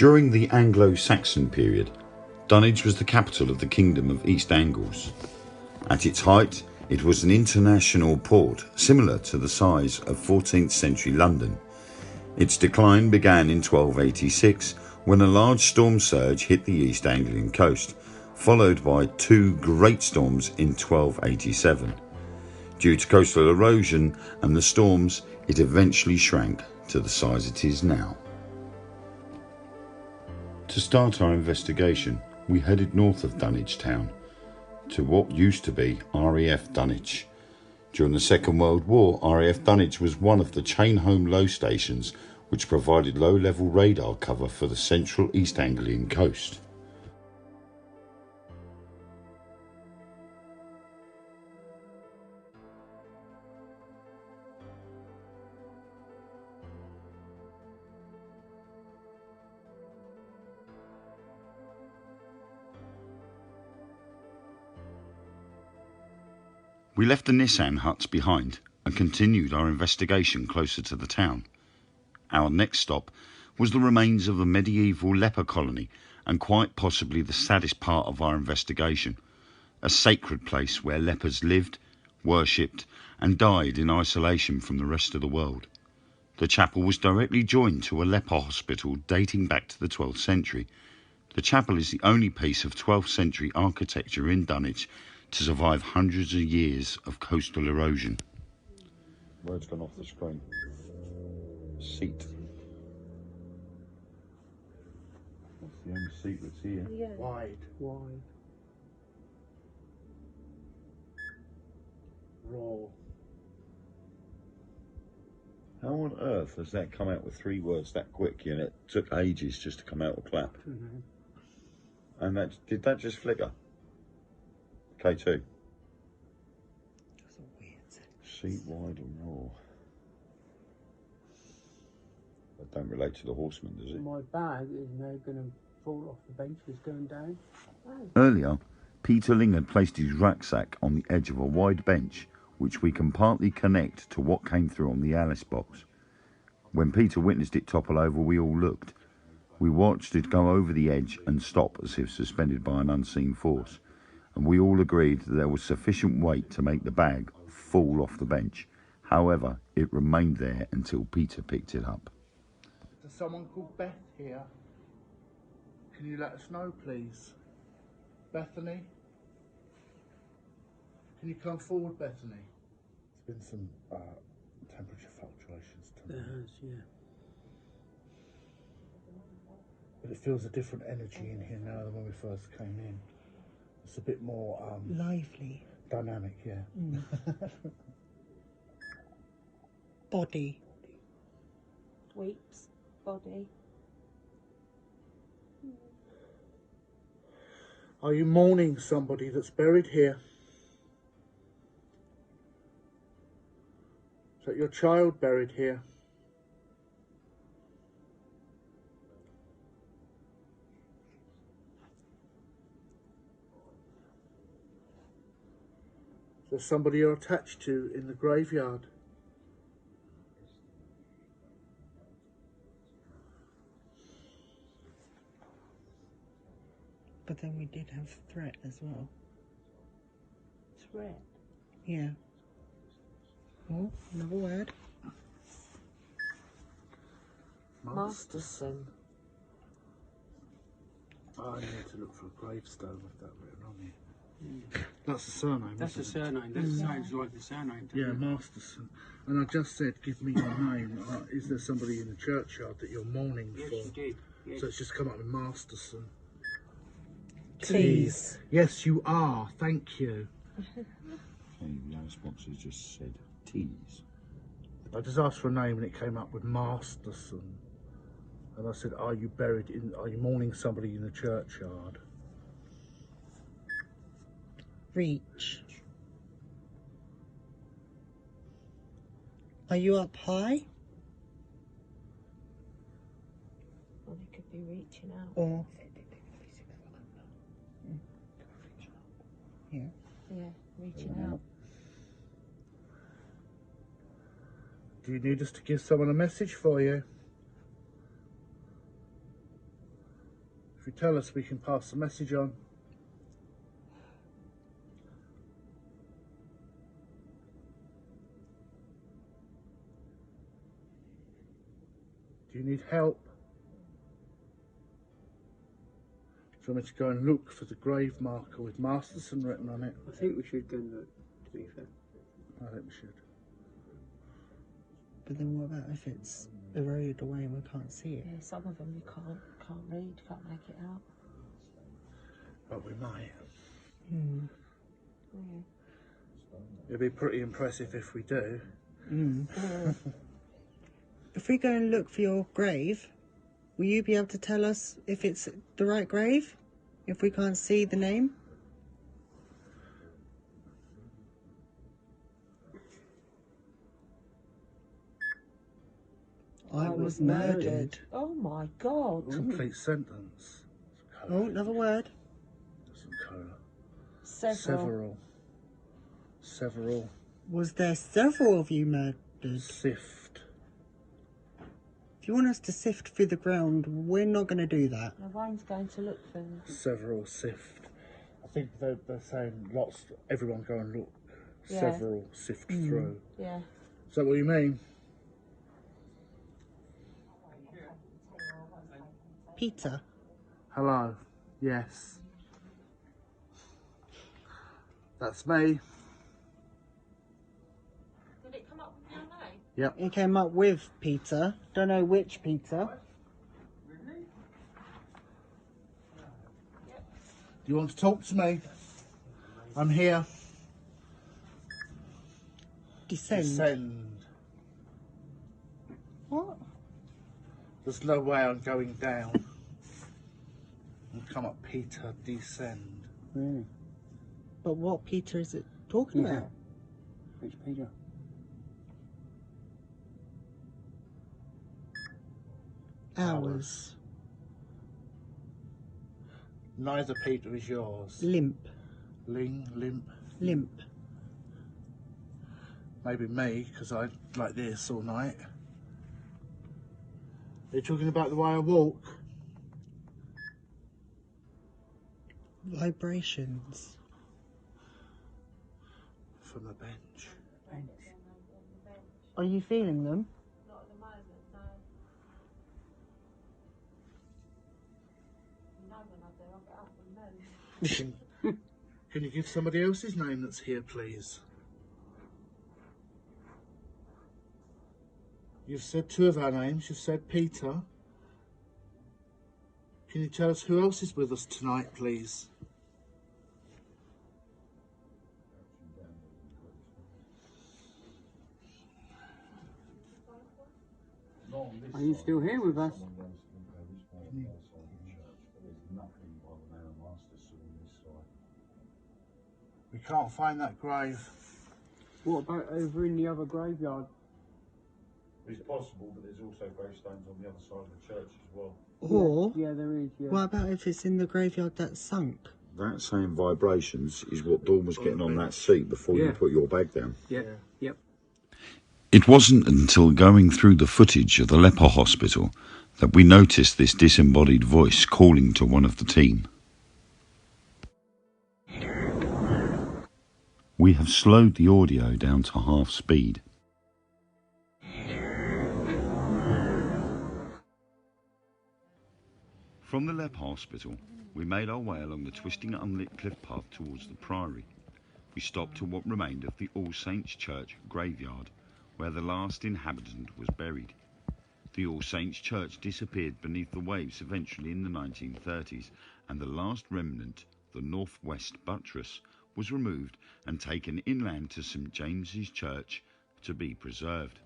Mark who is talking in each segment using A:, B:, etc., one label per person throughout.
A: During the Anglo-Saxon period, Dunwich was the capital of the Kingdom of East Angles. At its height, it was an international port, similar to the size of 14th century London. Its decline began in 1286, when a large storm surge hit the East Anglian coast, followed by two great storms in 1287. Due to coastal erosion and the storms, it eventually shrank to the size it is now. To start our investigation, we headed north of Dunwich town, to what used to be RAF Dunwich. During the Second World War, RAF Dunwich was one of the chain home low stations which provided low-level radar cover for the central East Anglian coast. We left the Nissan huts behind and continued our investigation closer to the town. Our next stop was the remains of a medieval leper colony and quite possibly the saddest part of our investigation, a sacred place where lepers lived, worshipped and died in isolation from the rest of the world. The chapel was directly joined to a leper hospital dating back to the 12th century. The chapel is the only piece of 12th century architecture in Dunwich to survive hundreds of years of coastal erosion. Word's gone off the screen. Seat. That's the only seat that's here.
B: Yeah.
C: Wide. Raw.
A: How on earth has that come out with three words that quick? You know, it took ages just to come out with clap. And did that just flicker? K2.
B: That's a weird sentence.
A: Seat wide and raw. That don't relate to the horseman, does it?
C: My bag is now going to fall off the bench. It's going down.
A: Earlier, Peter Ling had placed his rucksack on the edge of a wide bench, which we can partly connect to what came through on the Alice box. When Peter witnessed it topple over, we all looked. We watched it go over the edge and stop as if suspended by an unseen force, and we all agreed that there was sufficient weight to make the bag fall off the bench. However, it remained there until Peter picked it up.
C: There's someone called Beth here. Can you let us know, please? Bethany? Can you come forward, Bethany?
D: There's been some temperature fluctuations tonight.
C: There has, yeah.
D: But it feels a different energy in here now than when we first came in. It's a bit more
B: Lively.
D: dynamic, yeah.
B: Body.
E: Sweeps, body.
C: Are you mourning somebody that's buried here? Is that your child buried here? Is there somebody you're attached to in the graveyard?
B: But then we did have threat as well.
E: Threat.
B: Yeah. Oh, another word.
E: Masterson.
D: Oh, I need to look for a gravestone with that written on it. That's the surname.
C: That's the
D: isn't it?
C: surname. That sounds like the surname.
D: Yeah, Masterson. And I just said, give me your name. Is there somebody in the churchyard that you're mourning
C: Yes,
D: for?
C: you did. Yes.
D: So it's just come up with Masterson.
B: Tees.
D: Yes, you are. Thank you.
A: Okay, the other sponsor just said teas.
D: I just asked for a name and it came up with Masterson. And I said, are you mourning somebody in the churchyard?
B: Reach. Are you up high?
E: Or they could be reaching out.
B: Or yeah.
E: Yeah, reaching out.
D: Do you need us to give someone a message for you? you tell us, we can pass the message on. Do you need help? Do you want me to go and look for the grave marker with Masterson written on it?
F: I think we should go and look, to be fair.
D: I think we should.
B: But then what about if it's eroded away and we can't see it?
E: Yeah, some of them you can't read, can't make it out.
D: But we might.
B: Mm.
E: Yeah.
D: It'd be pretty impressive if we do.
B: Mm. If we go and look for your grave, will you be able to tell us if it's the right grave? If we can't see the name? I was murdered.
E: Oh my God.
D: Complete sentence.
B: Oh, another word.
D: Some colour.
E: Several.
D: Several.
B: Was there several of you murdered?
D: Sift.
B: If you want us to sift through the ground, we're not going to do that.
E: Now Wayne's going to look for them.
D: Several sift. I think they're saying lots. Everyone go and look.
E: Yeah.
D: Several sift through.
E: Yeah.
D: Is that what you mean?
B: Peter.
D: Hello. Yes. That's me.
E: Did it come up with your name?
D: Yep.
B: He came up with Peter. Don't know which Peter.
D: Do you want to talk to me? I'm here.
B: Descend.
D: Descend.
B: What?
D: There's no way I'm going down. And come up, Peter, descend.
F: Really?
B: But what Peter is it talking
F: Yeah.
B: about?
F: Which Peter?
B: Ours.
D: Neither Peter is yours.
B: Limp.
D: Limp.
B: Limp.
D: Maybe me, because I like this all night. Are you talking about the way I walk?
B: Vibrations.
D: From the bench.
B: Are you feeling them?
E: Not at the moment, no. You know when I do, I'll get up and move.
D: Can you give somebody else's name that's here, please? You've said two of our names. You've said Peter. Can you tell us who else is with us tonight, please?
F: Are you still here with us?
D: We can't find that grave.
F: What about over in the other graveyard?
A: It's possible, but there's also gravestones on the other side of the church as well.
B: Or,
F: Yeah, there is, yeah.
B: what about if it's in the graveyard that's sunk?
A: That same vibrations is what Dawn was getting on that seat before you
F: Yeah.
A: put your bag down.
F: Yep, yep.
A: It wasn't until going through the footage of the Leper hospital that we noticed this disembodied voice calling to one of the team. We have slowed the audio down to half speed. From the Leper hospital, we made our way along the twisting unlit cliff path towards the Priory. We stopped to what remained of the All Saints Church graveyard, where the last inhabitant was buried. The All Saints Church disappeared beneath the waves eventually in the 1930s, and the last remnant, the northwest buttress, was removed and taken inland to St James's Church to be preserved.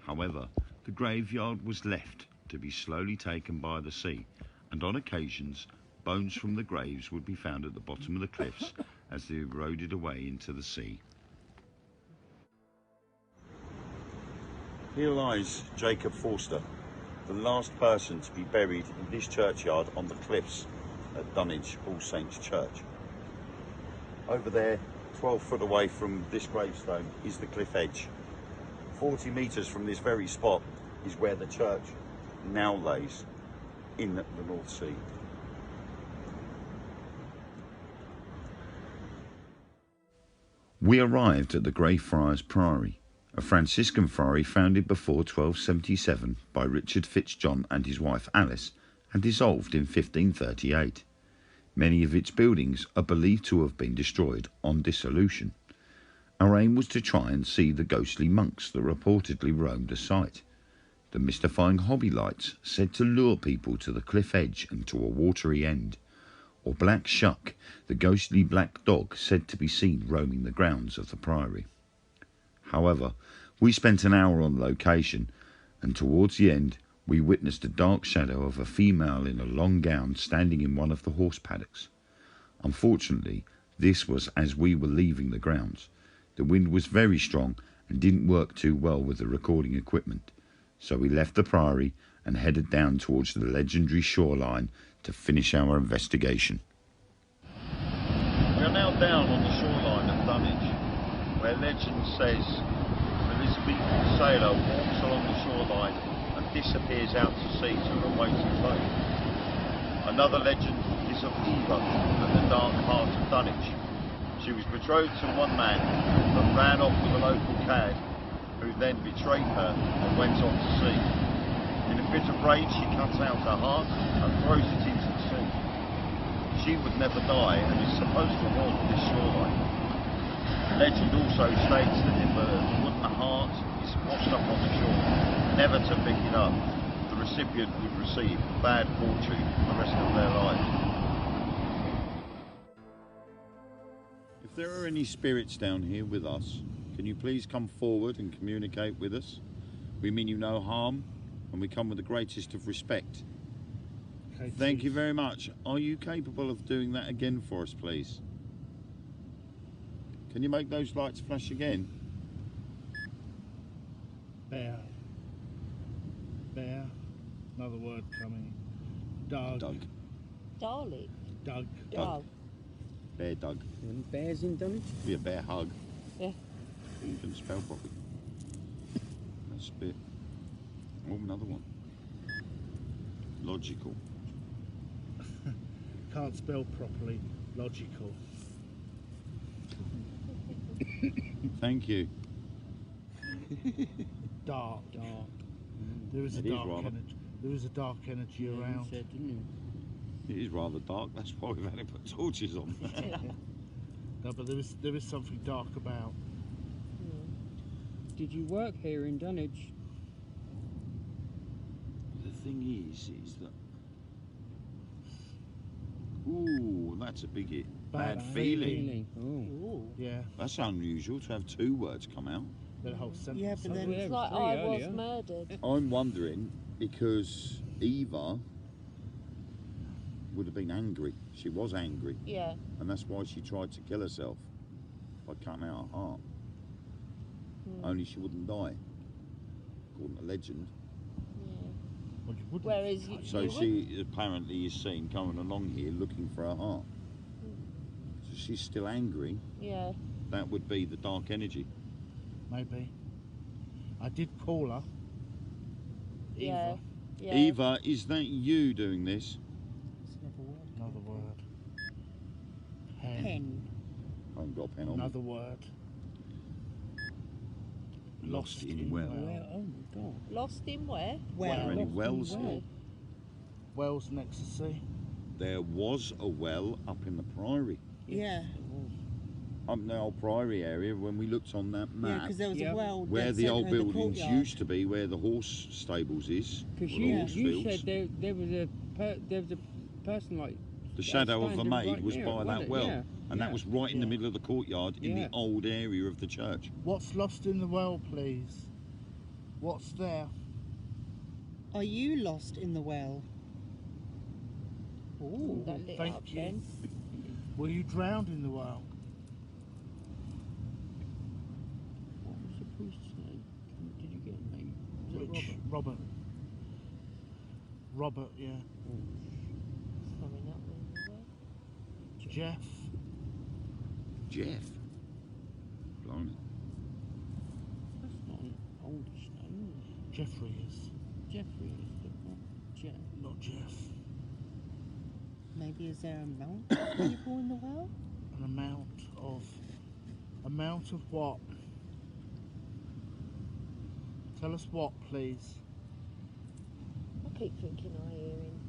A: However, the graveyard was left to be slowly taken by the sea, and on occasions bones from the graves would be found at the bottom of the cliffs as they eroded away into the sea. Here lies Jacob Forster, the last person to be buried in this churchyard on the cliffs at Dunwich All Saints Church. Over there, 12 foot away from this gravestone, is the cliff edge. 40 metres from this very spot is where the church now lays in the North Sea. We arrived at the Greyfriars Priory, a Franciscan friary founded before 1277 by Richard Fitzjohn and his wife Alice, and dissolved in 1538. Many of its buildings are believed to have been destroyed on dissolution. Our aim was to try and see the ghostly monks that reportedly roamed the site. The mystifying hobby lights said to lure people to the cliff edge and to a watery end, or Black Shuck, the ghostly black dog said to be seen roaming the grounds of the priory. However, we spent an hour on location, and towards the end we witnessed a dark shadow of a female in a long gown standing in one of the horse paddocks. Unfortunately, this was as we were leaving the grounds. The wind was very strong and didn't work too well with the recording equipment, so we left the priory and headed down towards the legendary shoreline to finish our investigation. We are now down on the shoreline of Dunwich, where legend says an Elizabethan sailor walks along the shoreline and disappears out to sea to an awaiting boat. Another legend is of Eva and the dark heart of Dunwich. She was betrothed to one man but ran off with a local cad, who then betrayed her and went on to sea. In a fit of rage, she cuts out her heart and throws it into the sea. She would never die and is supposed to haunt this shoreline. Legend also states that if a wooden heart is washed up on the shore, never to pick it up, the recipient would receive bad fortune for the rest of their lives. If there are any spirits down here with us, can you please come forward and communicate with us? We mean you no harm, and we come with the greatest of respect.
D: Okay,
A: Thank you very much. Are you capable of doing that again for us, please? Can you make those lights flash again?
D: Bear. Bear. Another word coming. Doug.
A: Doug.
E: Darling.
D: Doug.
E: Oh.
A: Bear Doug.
F: Any bears in Dunwich?
A: Be a bear hug.
E: Yeah.
A: You can spell properly. That's a bit. Oh, another one. Logical.
D: Can't spell properly. Logical.
A: Thank you.
D: Dark.
F: Dark.
D: There is a
A: It is
D: dark
A: rather.
D: energy. There is a dark energy
F: You
D: around.
F: said, didn't you?
A: It is rather dark. That's why we've had to put torches on.
D: No, but there is something dark about.
F: Did you work here in Dunwich?
A: The thing is that. Ooh, that's a big hit. Bad feeling.
F: Oh.
D: Yeah,
A: That's unusual to have two words come out.
D: that whole sentence.
B: Yeah, but then-
F: Yeah,
E: It's
F: it
E: like
F: was three
E: I was
F: earlier.
E: murdered.
A: I'm wondering because Eva would have been angry. She was angry,
E: Yeah.
A: and that's why she tried to kill herself by cutting out her heart.
E: Hmm.
A: Only she wouldn't die, according to legend.
E: Yeah.
D: Well, you wouldn't.
E: Whereas you,
A: So
E: you
A: she apparently is seen coming along here looking for her heart. So she's still angry.
E: Yeah.
A: That would be the dark energy.
D: Maybe. I did call her.
E: Yeah.
D: Eva.
E: Yeah.
A: Eva, is that you doing this?
D: Another word. Pen.
F: Pen.
A: I haven't got a pen on.
D: Another word.
A: Lost in well.
F: Well, oh my God.
E: Lost in where?
A: Are there any wells
F: well.
A: here?
D: Wells and ecstasy.
A: There was a well up in the Priory.
B: Yeah,
A: Up in the old Priory area when we looked on that
B: yeah,
A: map.
B: because there was
F: Yeah.
B: a well
A: Where
B: dead
A: the
B: centre
A: old
B: in the
A: buildings
B: courtyard.
A: used to be, where the horse stables is, or
F: Because
A: the
F: you,
A: horse
F: you
A: fields.
F: said there was a person like
A: The shadow of a
F: standing
A: maid
F: right
A: was
F: near it,
A: by
F: wasn't
A: that
F: it?
A: well,
F: Yeah,
A: and that
F: yeah.
A: was right in the
D: Yeah.
A: middle of the courtyard in
F: Yeah.
A: the old area of the church.
D: What's lost in the well, please? What's there?
B: Are you lost in the well?
E: Ooh, that lit
D: thank
E: up
D: you.
E: then.
D: Were you drowned in the well?
F: What was the priest's name? Did you get a name? Was it
D: Which?
F: Robert?
D: Robert, yeah.
E: Coming up with the
D: Jeff.
A: Jeff. Blimey.
F: That's not an oldish name.
D: Jeffrey is.
F: Jeffrey is, but not Jeff.
D: Not Jeff.
B: Maybe is there a amount of people in the well?
D: An amount of Amount of what? Tell us what, please.
E: I keep thinking I hearing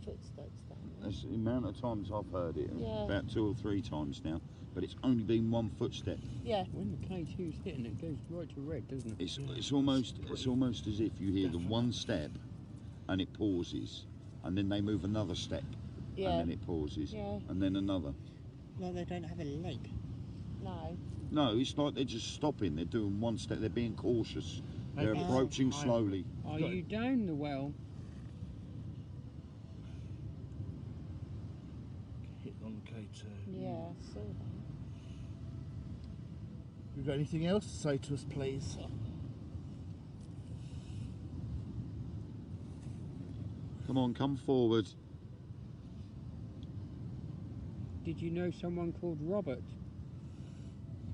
E: footsteps down there.
A: That's the amount of times I've heard it.
E: Yeah.
A: About 2 or 3 times now. But it's only been one footstep.
E: Yeah.
F: When the K2's hitting, it goes right to red, doesn't it?
A: It's almost as if you hear the one step and it pauses, and then they move another step,
E: Yeah.
A: and then it pauses,
E: Yeah.
A: and then another.
B: Like they don't have a leg.
E: No.
A: No, it's like they're just stopping. They're doing one step. They're being cautious. They're
D: Maybe
A: approaching
D: it's higher.
A: slowly.
F: Are
D: Got
F: you
D: it.
F: down the well?
D: Hit on the K2.
E: Yeah, I saw that.
D: You got anything else to say to us, please?
A: Come on, come forward.
F: Did you know someone called Robert?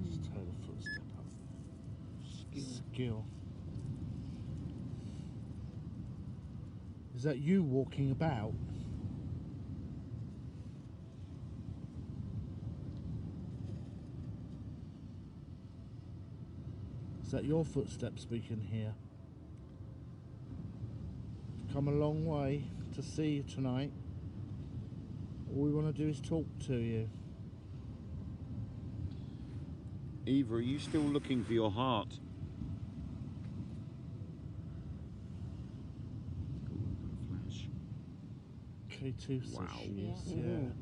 D: Just heard a footstep up there. Skill. Is that you walking about? Is that your footsteps we can hear? We've come a long way to see you tonight. All we want to do is talk to you.
A: Eva, are you still looking for your heart? Flash.
D: K2 says
A: Wow.
D: she is,
E: Yeah.
D: yeah.
F: Ooh.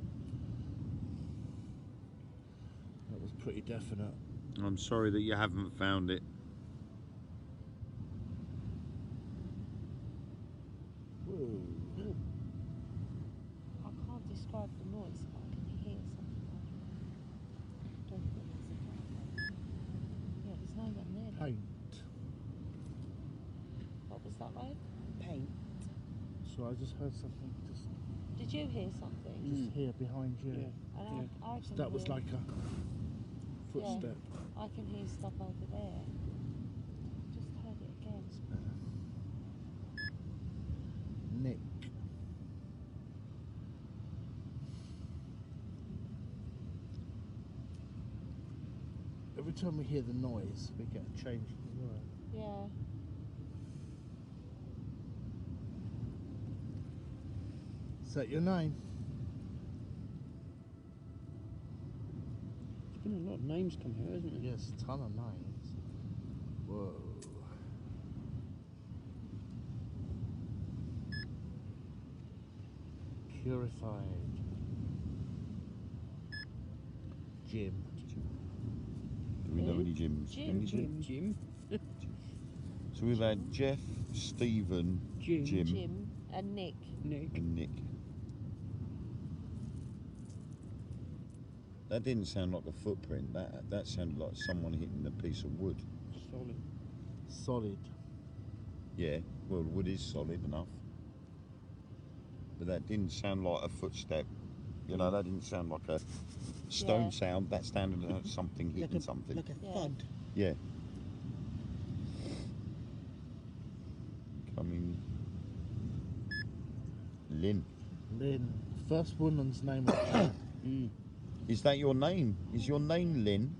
D: That was pretty definite.
A: I'm sorry that you haven't found it.
D: Whoa.
E: I can't describe the noise, but I can hear something. I don't think it's a cat. Yeah, there's no one there. though.
D: Paint.
E: What was that, Ray?
B: Paint.
D: So I just heard something just
E: Did you hear something?
F: Mm.
D: here behind you.
F: Yeah.
E: And I can
D: That was
E: hear,
D: like a footstep.
E: I can hear stuff over there. Just heard it again.
D: Nick. Every time we hear the noise, we get a change in the word.
E: Yeah.
D: Is that your name?
F: There's been a lot of names come here, hasn't there?
D: Yes, a ton of names. Whoa. Purified. Jim.
A: Do we know any Jims?
E: Jim.
A: Any Jim?
F: Jim.
A: So we've had Jeff, Stephen,
F: Jim.
A: Jim,
E: Jim and Nick.
F: Nick.
A: and Nick. That didn't sound like a footprint. That sounded like someone hitting a piece of wood.
F: Solid.
D: Solid.
A: Yeah, well, wood is solid enough. But that didn't sound like a footstep. You know, that didn't sound like a stone
E: Yeah.
A: sound. That sounded like something hitting something.
B: Like a
E: Yeah.
B: thud.
A: Yeah. Coming. Lynn.
D: Lynn. First woman's name was Lynn.
F: Mm.
A: Is that your name? Is your name Lynn?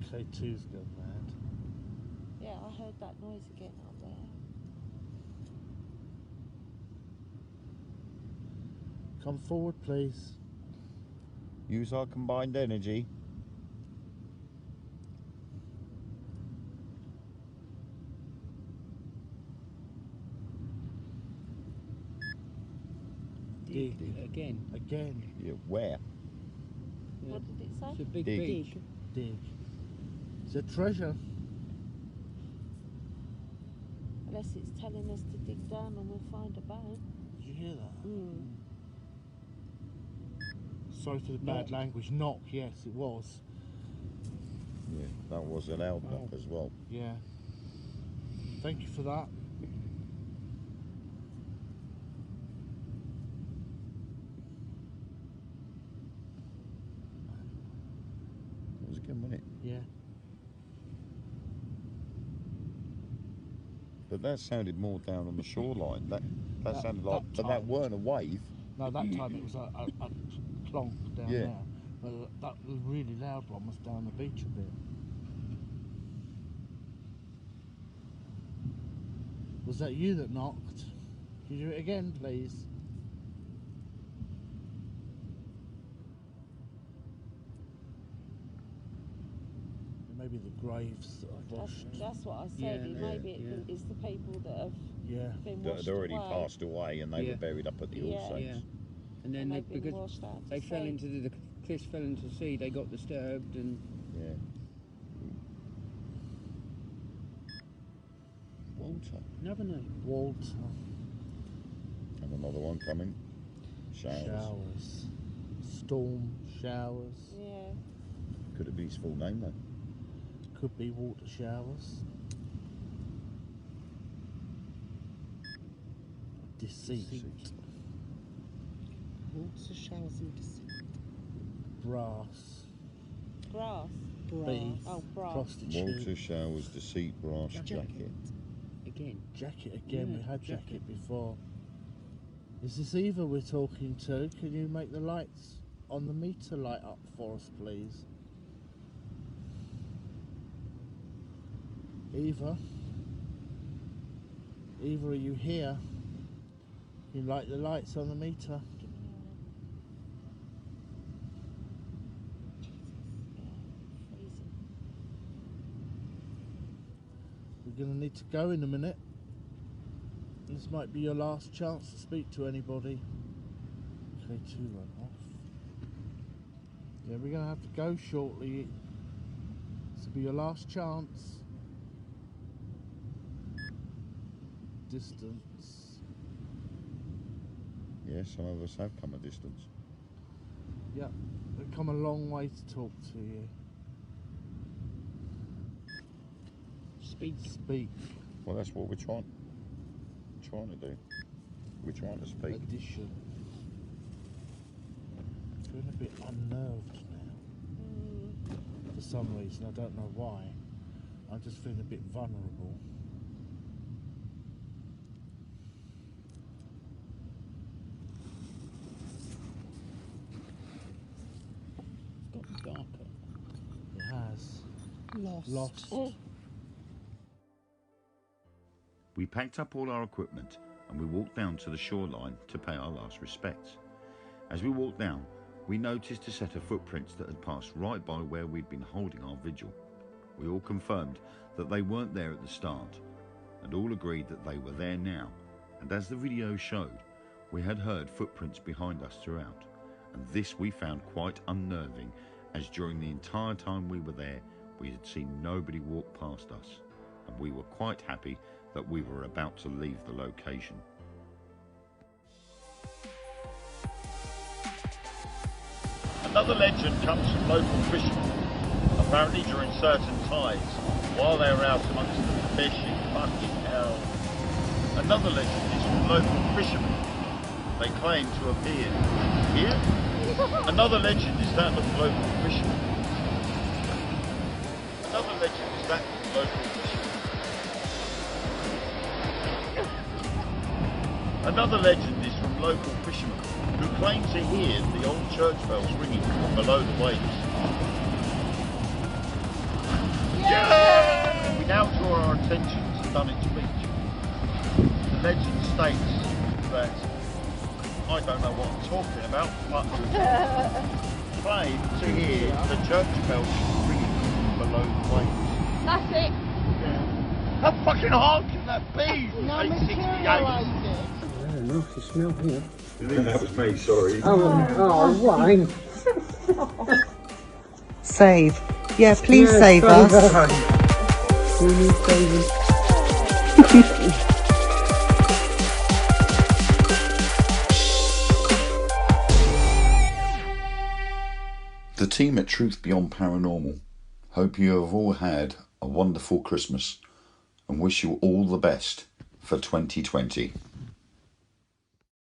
D: K2's gone mad.
E: Yeah, I heard that noise again up there.
D: Come forward, please.
A: Use our combined energy.
F: Dig.
D: Dig.
F: Again.
D: Again.
A: Yeah, where?
F: Yeah.
E: What did it say?
F: It's a big
A: Dig.
F: beach.
D: Dig. It's a treasure.
E: Unless it's telling us to dig down and we'll find a bone.
D: Did you hear that?
E: Mm.
D: Sorry for the bad
F: Knock.
D: language. Knock, yes, it was.
A: Yeah, that was a loud knock as well.
D: Yeah. Thank you for that.
A: It was again, wasn't it?
D: Yeah.
A: But that sounded more down on the shoreline. That
D: That-
A: sounded like,
D: that
A: but that
D: time.
A: weren't a wave.
D: No, that time it was a clonk down
A: Yeah.
D: there. But that really loud one was down the beach a bit. Was that you that knocked? Can you do it again, please? Maybe the graves that I've washed.
E: That's what I said.
F: Yeah,
E: Maybe
F: yeah.
E: it's the people that have been
A: That
E: washed
A: had already
E: away.
A: passed away and they
F: Yeah.
A: were buried up at the All
E: Yeah.
A: Saints.
F: Yeah. And then
E: And
F: they,
E: they've been
F: because
E: washed out to
F: they fell
E: sea.
F: into the cliffs fell into the sea, they got disturbed and
A: Yeah. Walter.
F: another name.
D: Walter.
A: And another one coming. Showers.
D: Storm showers.
E: Yeah.
A: Could it be his full name though?
D: Could be water showers. Deceit.
B: Water showers and deceit.
D: Brass.
E: Grass.
D: Beef.
E: Oh, brass.
D: Prostitute.
A: Walter Showers, deceit, brass jacket.
F: Again.
D: Jacket again.
F: Yeah,
D: We had jacket
F: jacket.
D: before. Is this Eva we're talking to? Can you make the lights on the meter light up for us, please? Eva? Eva, are you here? Can you light the lights on the meter?
E: Freezing.
D: We're going to need to go in a minute. This might be your last chance to speak to anybody. K2 went off. Yeah, we're going to have to go shortly. This will be your last chance. Distance.
A: Yeah, some of us have come a distance.
D: Yep, we've come a long way to talk to you.
F: Speak.
D: Speak.
A: Well, that's what we're trying to do. We're trying to speak.
D: Addition. Feeling a bit unnerved now. For some reason, I don't know why. I'm just feeling a bit vulnerable.
F: It's got darker.
D: It has.
B: Lost.
D: Lost.
A: We packed up all our equipment and we walked down to the shoreline to pay our last respects. As we walked down, we noticed a set of footprints that had passed right by where we'd been holding our vigil. We all confirmed that they weren't there at the start and all agreed that they were there now. And as the video showed, we had heard footprints behind us throughout. And this we found quite unnerving, as during the entire time we were there, we had seen nobody walk past us. And we were quite happy that we were about to leave the location. Another legend comes from local fishermen. Apparently during certain tides, while they were out amongst the fishing, fucking hell. Another legend is from local fishermen. They claim to appear here. Another legend is that of local fishermen. Another legend is that of local fishermen. Another legend is from local fishermen who claim to hear the old church bells ringing from below the waves. Yeah! We now draw our attention to Dunwich Beach. The legend states that, I don't know what I'm talking about, but claim to hear the church bells ringing from below the waves.
E: That's it.
A: How fucking hard can that be?
B: No
A: 868.
B: materialising.
F: Yeah, nasty smell here.
A: That was me, sorry.
F: Oh, wine.
B: Save. Yeah, please save us.
F: We need saving.
A: The team at Truth Beyond Paranormal hope you have all had a wonderful Christmas and wish you all the best for 2020.